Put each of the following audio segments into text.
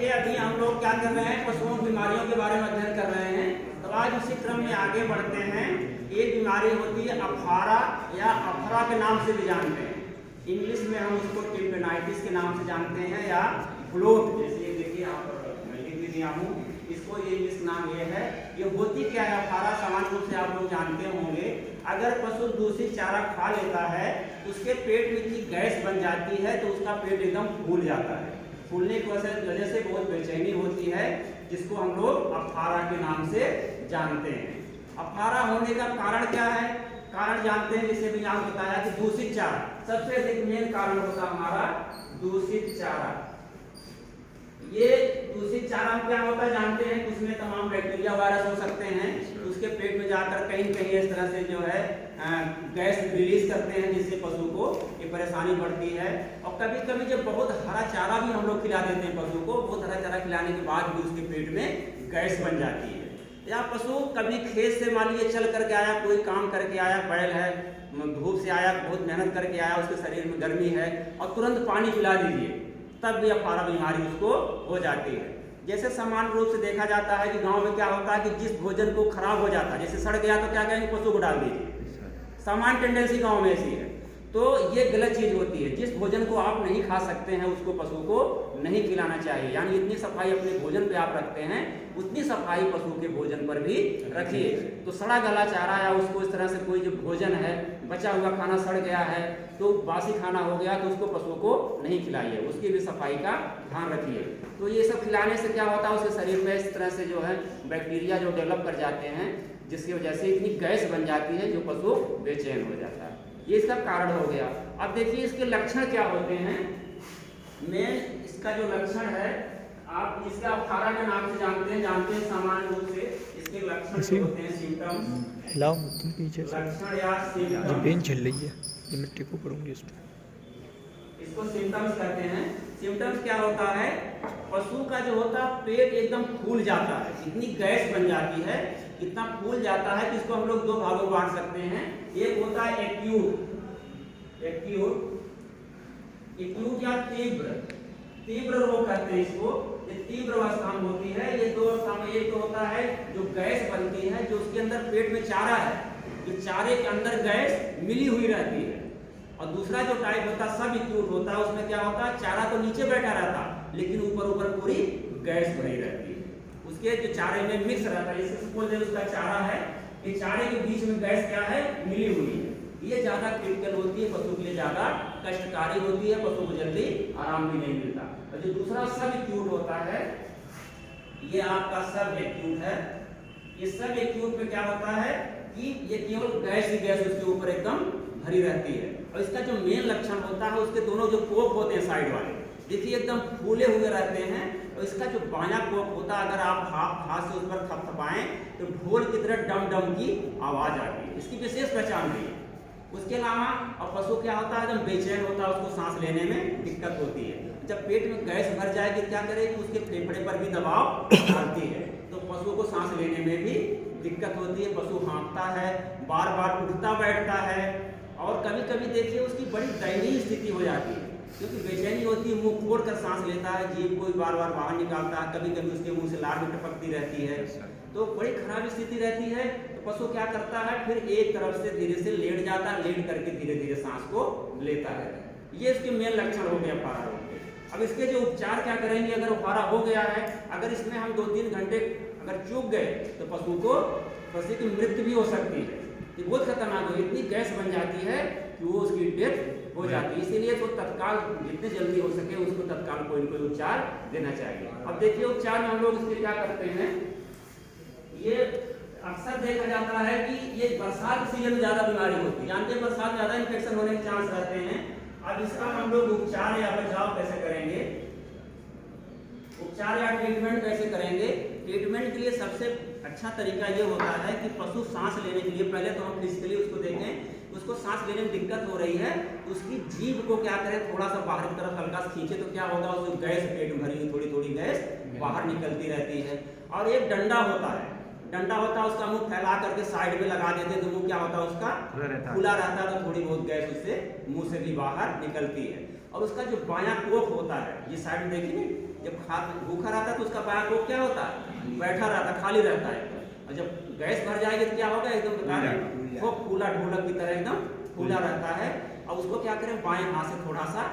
देखिए अभी हम लोग क्या कर रहे हैं, पशुओं की बीमारियों के बारे में अध्ययन कर रहे हैं। तो आज उसी क्रम में आगे बढ़ते हैं। एक बीमारी होती है अफारा या अफरा के नाम से भी जानते हैं। इंग्लिश में हम उसको टिम्पेनाइटिस के नाम से जानते हैं या ब्लोट, जैसे देखिए यहाँ पर मैं लिख भी दिया हूँ, इसको ये इंग्लिश नाम ये है। ये होती क्या है अफारा, सामान्य रूप से आप लोग जानते होंगे। अगर पशु दूषित चारा खा लेता है तो उसके पेट में इतनी गैस बन जाती है तो उसका पेट एकदम फूल जाता है। फूलने की वजह से बहुत बेचैनी होती है, जिसको हम लोग अफारा के नाम से जानते हैं। अफारा होने का कारण क्या है? कारण जानते हैं, जैसे भी यहाँ बताया कि दूषित चारा सबसे अधिक मेन कारण होता है हमारा दूषित चारा। ये दूषित चारा क्या होता है जानते हैं, उसमें तमाम बैक्टीरिया वायरस हो सकते हैं। उसके पेट में जाकर कहीं कहीं इस तरह से जो है गैस रिलीज करते हैं, जिससे पशु को ये परेशानी बढ़ती है। और कभी कभी जब बहुत हरा चारा भी हम लोग खिला देते हैं पशु को, बहुत हरा चारा खिलाने के बाद भी उसके पेट में गैस बन जाती है। या पशु कभी खेत से मान लीजिए चल करके आया, कोई काम करके आया, बैल है, धूप से आया, बहुत मेहनत करके आया, उसके शरीर में गर्मी है और तुरंत पानी पिला दीजिए, तब भी अफारा बीमारी उसको हो जाती है। जैसे सामान्य रूप से देखा जाता है कि गांव में क्या होता है कि जिस भोजन को खराब हो जाता है, जैसे सड़ गया तो क्या कहेंगे, पशु को डाल दीजिए। सामान्य टेंडेंसी गांव में ऐसी है। तो ये गलत चीज होती है। जिस भोजन को आप नहीं खा सकते हैं उसको पशु को नहीं खिलाना चाहिए। यानी इतनी सफाई अपने भोजन पे आप रखते हैं, उतनी सफाई पशु के भोजन पर भी रखिए। तो सड़ा गला चारा या उसको इस तरह से कोई जो भोजन है, बचा हुआ खाना सड़ गया है तो बासी खाना हो गया, तो उसको पशु को नहीं खिलाइए, उसकी भी सफाई का ध्यान रखिए। तो ये सब खिलाने से क्या होता है, उसके शरीर में इस तरह से जो है बैक्टीरिया जो डेवलप कर जाते हैं, जिसकी वजह से इतनी गैस बन जाती है जो पशु बेचैन हो जाता है। ये इसका कारण हो गया। अब देखिए इसके लक्षण क्या होते हैं। मेन इसका जो लक्षण है, आप इसका अफारा के नाम से जानते हैं सामान्य रूप से इसके लक्षण होते हैं सिम्टम्स। हिलाओ तुम पीछे से, लक्षण या सिम्टम्स, पेन चल रही है, ये मिट्टी को पड़ूंगी इसमें, इसको सिम्टम्स कहते हैं। सिम्टम्स क्या होता है, पशु का जो होता है पेट एकदम फूल जाता है, इतनी गैस बन जाती है, इतना फूल जाता है कि इसको हम लोग दो भागों में बांट सकते हैं। एक होता है एक्यूट या तीव्र रोग कहते हैं इसको। ये तीव्र अवस्था में होती है। ये दो अवस्था में, एक तो होता है जो गैस बनती है, जो उसके अंदर पेट में चारा है, जो चारे के अंदर गैस मिली हुई रहती है। और दूसरा जो टाइप होता है सब एक्यूट होता है, उसमें क्या होता है, चारा तो नीचे बैठा रहता लेकिन ऊपर पूरी गैस भरी रहती है। उसके जो चारे में मिक्स रहता है, जैसे सपोज उसका चारा है, ये चारे के बीच में गैस क्या है, मिली हुई है। ये ज्यादा क्रिटिकल होती है, पशु के लिए ज्यादा कष्टकारी होती है, पशु को जल्दी आराम भी नहीं मिलता। और जो दूसरा सब एक्यूट होता है, ये आपका सब एक्यूट है। ये सब एक्यूट में क्या होता है कि ये केवल गैस ही गैस उसके ऊपर एकदम भरी रहती है। और इसका जो मेन लक्षण होता है, उसके दोनों जो कोप होते हैं साइड वाले, देखिए एकदम फूले हुए रहते हैं। और इसका जो बायां कोप होता है, अगर आप हाथ से उस पर थपथपाएं तो ढोल की तरह डम डम की आवाज आती है। इसकी विशेष पहचान नहीं है। उसके अलावा और पशु क्या होता है, जब बेचैन होता है, उसको सांस लेने में दिक्कत होती है। जब पेट में गैस भर जाएगी क्या करेगी, उसके फेफड़े पर भी दबाव डालती है, तो पशु को सांस लेने में भी दिक्कत होती है। पशु हाँफता है, बार बार उठता बैठता है, और कभी कभी देखिए उसकी बड़ी दयनीय स्थिति हो जाती है, क्योंकि बेचैनी होती है, मुंह खोल कर सांस लेता है, जीभ को बार बार बाहर निकालता है, कभी कभी उसके मुंह से लार भी टपकती रहती है, तो बड़ी खराब स्थिति रहती है। तो पशु क्या करता है, फिर एक तरफ से धीरे से लेट जाता है, लेट करके धीरे धीरे सांस को लेता है। ये इसके मेन लक्षण हो गया अफारा रोग के। अब इसके जो उपचार क्या करेंगे, अगर अफारा हो गया है, अगर इसमें हम 2-3 घंटे अगर चूक गए तो पशु की मृत्यु भी हो सकती है। ये बहुत खतरनाक हो, इतनी गैस बन जाती है कि वो उसकी डेथ हो जाती है। इसीलिए तो तत्काल जितने जल्दी हो सके उसको तत्काल कोई न कोई उपचार देना चाहिए। अब देखिए उपचार में हम लोग इसके क्या करते हैं, ये अक्सर देखा जाता है कि ये बरसात के सीजन में ज्यादा बीमारी होती है। जानते हैं बरसात में ज्यादा इन्फेक्शन होने के चांस रहते हैं। अब इसका हम लोग उपचार या बचाव कैसे करेंगे, उपचार या ट्रीटमेंट कैसे करेंगे। ट्रीटमेंट के लिए सबसे अच्छा तरीका ये होता है कि पशु सांस लेने के लिए पहले तो हम फिजिकली उसको देखें, उसको सांस लेने में दिक्कत हो रही है, उसकी जीभ को क्या करें, थोड़ा सा बाहर की तरफ हल्का से खींचे, तो क्या होगा, उसको गैस पेट में भरी हुई थोड़ी थोड़ी गैस बाहर निकलती रहती है। और एक डंडा होता है, उसका मुंह फैला करके साइड में लगा देते तो मुंह क्या होता है, उसका खुला रहता है, तो थोड़ी बहुत गैस उससे मुंह से भी बाहर निकलती है। और उसका जो बायां कोप होता है, ये साइड में देखिए जब भूखा रहता है तो उसका बायां कोख क्या होता है, बैठा रहता है, खाली रहता है। और जब गैस भर जाएगी तो क्या होगा, एकदम बता रहे खूब फूला ढोलक की तरह एकदम फूला रहता है। और उसको क्या करें, बाएं हाथ से थोड़ा सा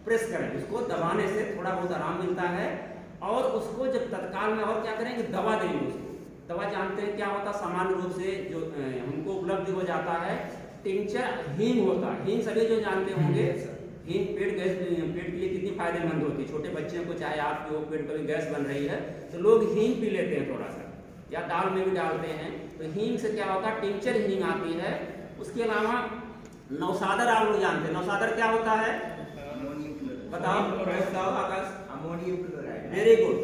प्रेस करें, उसको दबाने से थोड़ा बहुत आराम मिलता है। और उसको जब तत्काल में और क्या करेंगे, दवा देंगे उसको। दवा जानते हैं क्या होता है, सामान्य रूप से जो हमको उपलब्ध हो जाता है टिंचर हींग होता है। हींग सभी जो जानते होंगे, हींग पेट के लिए कितनी फायदेमंद होती है। छोटे बच्चों को चाहे आपके पेट पर गैस बन रही है तो लोग हींग पी लेते हैं थोड़ा सा, या दाल में भी डालते हैं। तो हींग से क्या होता है, टिंचर हींग आती है। उसके अलावा नौसादर आप लोग जानते हैं, नौसादर क्या होता है बताओ आकाश? वेरी गुड,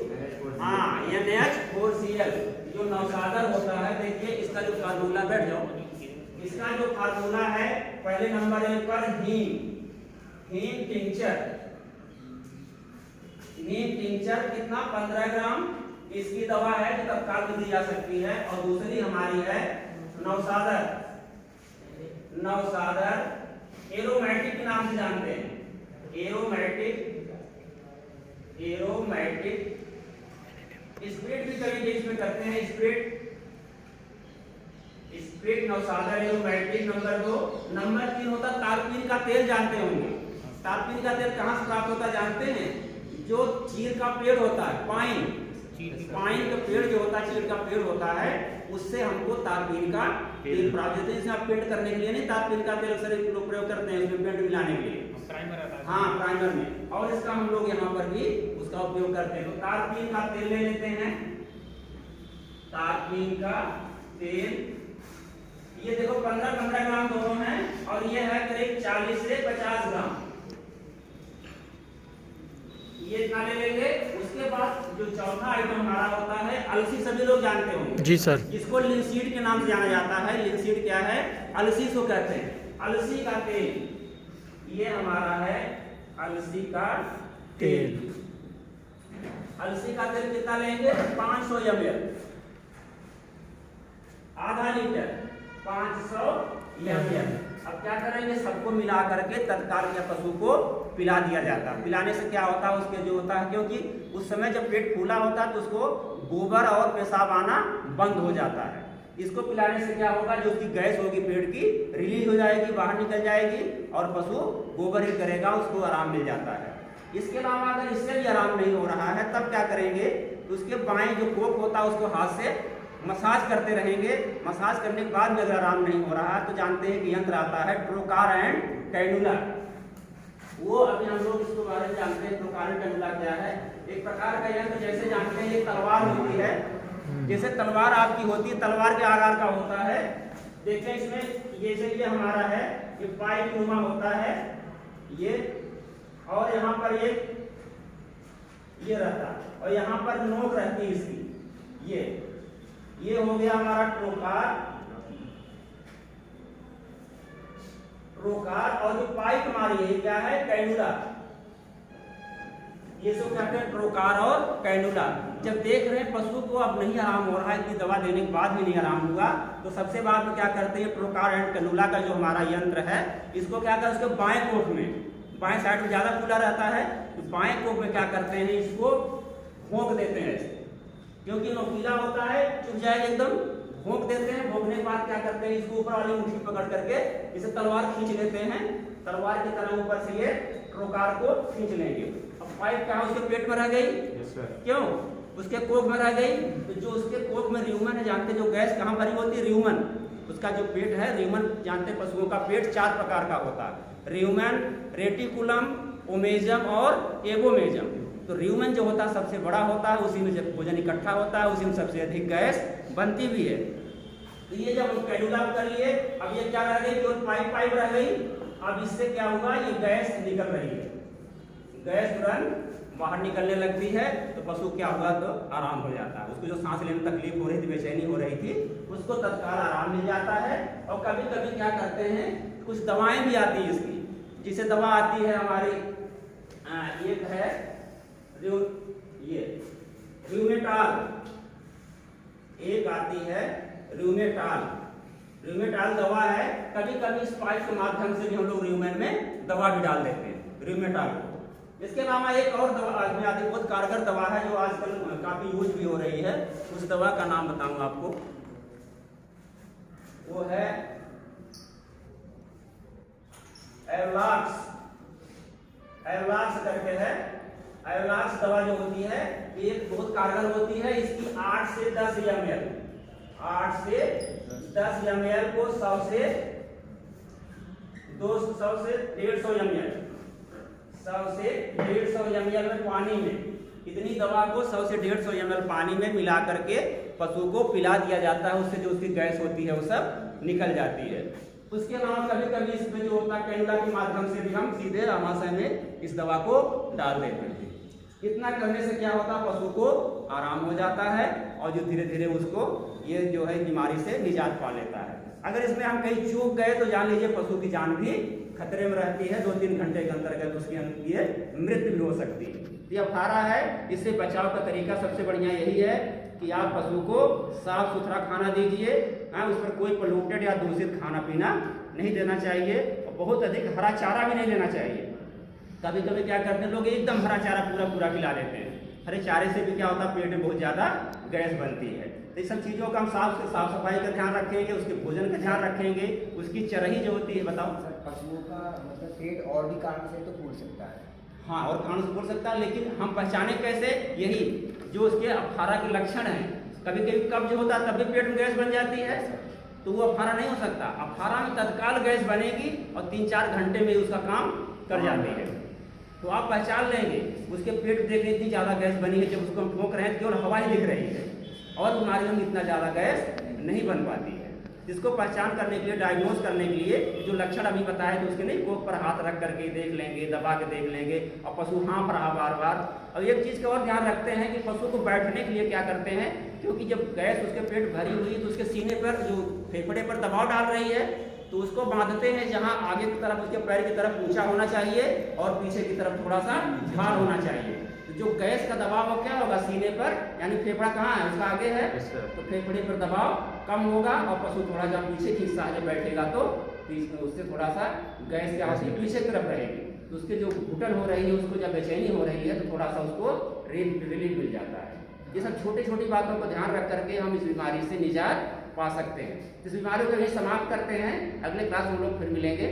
हाँ NH4Cl जो नौसादर होता है। देखिए इसका जो फार्मूला, बैठ जाओ, इसका जो फार्मूला है पहले नंबर 1 पर हींग टिंचर कितना 15 ग्राम इसकी दवा है जो तत्काल में दी जा सकती है। और दूसरी हमारी है नौसादर एरोमेटिक के नाम से जानते हैं, एरोमेटिक स्प्रिट भी कभी बीच में करते हैं, स्प्रिट नौसादर एरोमेटिक। नंबर 2, नंबर 3 होता तारपीन का तेल, जानते होंगे। तारपीन का तेल कहाँ से प्राप्त होता है जानते हैं, जो चीड़ का पेड़ होता है, पाइन का पेड़ जो होता है, चीड़ का पेड़ होता है, उससे हमको तारपीन का तेल प्राप्त होता है। जैसे आप पेंट करने के लिए नहीं तारपीन का तेल अक्सर लोग प्रयोग करते हैं, उसमें पेंट मिलाने के लिए, हाँ प्राइमर में, और इसका हम लोग यहाँ पर भी उसका उपयोग करते हैं। तो तारपीन का तेल ले लेते हैं, तारपीन का तेल, ये देखो 15 ग्राम दोनों हैं, और ये है करीब 40 से 50 ग्राम, ये इतना ले लेंगे। उसके बाद जो चौथा आइटम हमारा होता है अलसी, सभी लोग जानते होंगे जी सर, जिसको लिनसीड के नाम से जाना जाता है। लिनसीड क्या है, अलसी को कहते हैं। अलसी का तेल, ये हमारा है अलसी का तेल। अलसी का तेल कितना लेंगे, 500 ml, आधा लीटर 500 ml। अब क्या करेंगे, सबको मिला करके तत्काल में पशु को पिला दिया जाता है। पिलाने से क्या होता है, उसके जो होता है, क्योंकि उस समय जब पेट फूला होता है तो उसको गोबर और पेशाब आना बंद हो जाता है। इसको पिलाने से क्या होगा, जो उसकी गैस होगी पेट की रिलीज हो जाएगी, बाहर निकल जाएगी, और पशु गोबर ही करेगा, उसको आराम मिल जाता है। इसके अलावा अगर इससे भी आराम नहीं हो रहा है तब क्या करेंगे, तो उसके बाएं जो कोख होता है उसको हाथ से मसाज करते रहेंगे। मसाज करने के बाद भी अगर आराम नहीं हो रहा है तो जानते हैं कि यंत्र आता है ट्रोकार एंड कैनुला। वो अभी हम लोग इसके बारे में जानते हैं। ट्रोकार एंड कैनुला क्या है, एक प्रकार का यंत्र, जैसे जानते हैं ये तलवार होती है, जैसे तलवार आपकी होती है, तलवार के आकार का होता है। देखते हैं इसमें, ये हमारा है, ये पाइप नुमा होता है ये, और यहाँ पर ये रहता है, और यहाँ पर नोक रहती है इसकी। ये हो गया हमारा ट्रोकार, और जो पाइप हमारी है क्या है, कैनुला। ये सब कहते हैं ट्रोकार और कैनुला। जब देख रहे हैं पशु को अब नहीं आराम हो रहा है, इतनी दवा देने के बाद भी नहीं आराम हुआ, तो सबसे बाद में क्या करते हैं, ट्रोकार एंड कैनुला का जो हमारा यंत्र है, इसको क्या करते हैं, उसके बाएं कोख में, बाएं साइड में ज्यादा खुला रहता है, तो बाएं कोख में क्या करते हैं, इसको भोंक देते हैं, क्योंकि नोकीला होता है, चुभ जाएगा एकदम, भोंक देते हैं। भोंकने के बाद क्या करते हैं, इसको ऊपर वाली मुट्ठी पकड़ करके इसे तलवार खींच लेते हैं, तलवार की तरह ऊपर से ये ट्रोकार को खींच लेंगे। अब पाइप कहाँ, उसके पेट में रह गई, क्यों, उसके कोख में रह गई, तो जो उसके कोख में र्यूमन है, जानते जो गैस कहाँ भरी होती है, र्यूमन, उसका जो पेट है, र्यूमन जानते पशुओं का पेट 4 प्रकार का होता है, र्यूमन, रेटिकुलम, ओमेजम और एबोमेजम। तो र्यूमन जो होता है सबसे बड़ा होता है, उसी में जब भोजन इकट्ठा होता है उसी में सबसे अधिक गैस बनती भी है। तो ये जब हम कैनुला कर लिए, अब ये क्या रह गई, केवल पाइप रह गई। अब इससे क्या होगा, ये गैस निकल रही है, गैस तुरंत बाहर निकलने लगती है, तो पशु क्या हुआ, तो आराम हो जाता है। उसको जो सांस लेने में तकलीफ हो रही थी, बेचैनी हो रही थी, उसको तत्काल आराम मिल जाता है। और कभी कभी क्या करते हैं, कुछ दवाएं भी आती है इसकी, जिसे दवा आती है हमारी, एक है र्यूमेटाल, एक आती है र्यूमेटाल दवा है। कभी कभी इस पाइप के माध्यम से भी हम लोग र्यूमेन में दवा भी डाल देते हैं, र्यूमेटाल को। इसके अलावा एक और दवा आजकल आती है, बहुत कारगर दवा है जो आजकल काफी यूज भी हो रही है। उस दवा का नाम बताऊंगा आपको, वो है एवलाक्स। एवलाक्स करके है। एवलाक्स दवा जो होती है ये बहुत कारगर होती है। इसकी 8 से 10 ml 8 से 10 ml को 100 से 200 से 150 ml 100 से 150 ml में पानी में, इतनी दवा को 100 से 150 ml पानी में मिला करके पशु को पिला दिया जाता है। उससे जो उसकी गैस होती है वो सब निकल जाती है। उसके अलावा कभी कभी इसमें जो होता है कैनुला के माध्यम से भी हम सीधे आमाशय में इस दवा को डाल देते हैं। इतना करने से क्या होता है, पशु को आराम हो जाता है और जो धीरे धीरे उसको ये जो है बीमारी से निजात पा लेता है। अगर इसमें हम कहीं चूक गए तो जान लीजिए पशु की जान भी खतरे में रहती है। 2-3 घंटे के अंतर्गत उसकी ये मृत्यु भी हो सकती है। ये अफारा है, इससे बचाव का तरीका सबसे बढ़िया यही है कि आप पशु को साफ सुथरा खाना दीजिए। उस पर कोई पोल्यूटेड या दूषित खाना पीना नहीं देना चाहिए और बहुत अधिक हरा चारा भी नहीं लेना चाहिए। कभी कभी क्या करते हैं लोग, एकदम हरा चारा पूरा खिला देते हैं। हरे चारे से भी क्या होता है, पेट में बहुत ज़्यादा गैस बनती है। तो इस सब चीज़ों का हम साफ सफाई का ध्यान रखेंगे, उसके भोजन का ध्यान रखेंगे। उसकी चरही जो होती है, बताओ पशुओं का मतलब पेट और भी कारण से तो फूल सकता है। हाँ, और कारण से फूल सकता है, लेकिन हम पहचाने कैसे, यही जो उसके अफारा के लक्षण हैं। कभी कभी कब्ज होता है तब भी पेट में गैस बन जाती है, तो वो अफारा नहीं हो सकता। अफारा में तत्काल गैस बनेगी और 3-4 घंटे में उसका काम कर जाती है। तो आप पहचान लेंगे उसके पेट देख रहे इतनी ज़्यादा गैस बनी है, जब उसको हम ठोक रहे हैं केवल हवा ही दिख रही है और बीमारियों में इतना ज़्यादा गैस नहीं बन पाती है। इसको पहचान करने के लिए, डायग्नोज करने के लिए जो लक्षण अभी बताया, तो उसके नहीं कोख पर हाथ रख करके देख लेंगे, दबा के देख लेंगे और पशु हाँफ रहा बार बार। और एक चीज़ का और ध्यान रखते हैं कि पशु को बैठने के लिए क्या करते हैं, क्योंकि जब गैस उसके पेट भरी हुई तो उसके सीने पर जो फेफड़े पर दबाव डाल रही है, तो उसको बांधते हैं जहाँ आगे की तरफ उसके पैर की तरफ ऊंचा होना चाहिए और पीछे की तरफ थोड़ा सा ढाल होना चाहिए। तो जो गैस का दबाव क्या होगा सीने पर, यानी फेफड़ा कहाँ है, उसका आगे है, तो फेफड़े पर दबाव कम होगा और पशु थोड़ा जब पीछे की हिस्सा में बैठेगा तो उससे थोड़ा सा गैस क्या होती है पीछे की तरफ रहेगी। तो उसके जो घुटन हो रही है, उसको जब बेचैनी हो रही है तो थोड़ा सा उसको रिलीफ मिल जाता है। ये सब छोटी छोटी बातों को ध्यान रख करके हम इस बीमारी से निजात पा सकते हैं। इस बीमारी को यही समाप्त करते हैं। अगले क्लास में हम लोग फिर मिलेंगे।